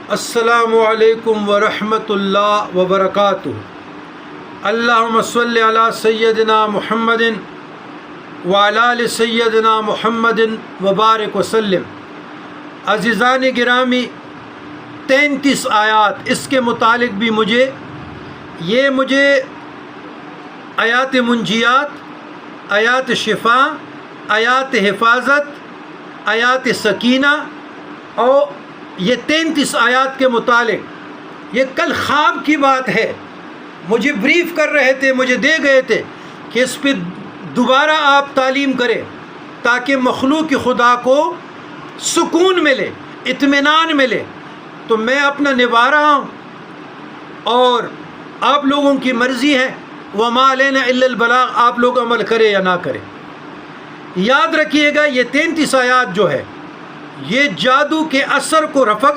السلام علیکم ورحمۃ اللہ وبرکاتہ۔ اللہم صلی علی سیدنا محمد وعلی آل سیدنا محمد وبارک وسلم۔ عزیزان گرامی، 33 آیات، اس کے متعلق بھی مجھے آیات منجیات، آیات شفا، آیات حفاظت، آیات سکینہ، اور یہ 33 آیات کے متعلق یہ کل خواب کی بات ہے، مجھے بریف کر رہے تھے، مجھے دے گئے تھے کہ اس پہ دوبارہ آپ تعلیم کریں تاکہ مخلوق خدا کو سکون ملے، اطمینان ملے۔ تو میں اپنا نبھا رہا ہوں اور آپ لوگوں کی مرضی ہے، وَمَا عَلَيْنَا إِلَّا الْبَلَاغُ، آپ لوگ عمل کریں یا نہ کریں۔ یاد رکھیے گا، یہ 33 آیات جو ہے یہ جادو کے اثر کو رفع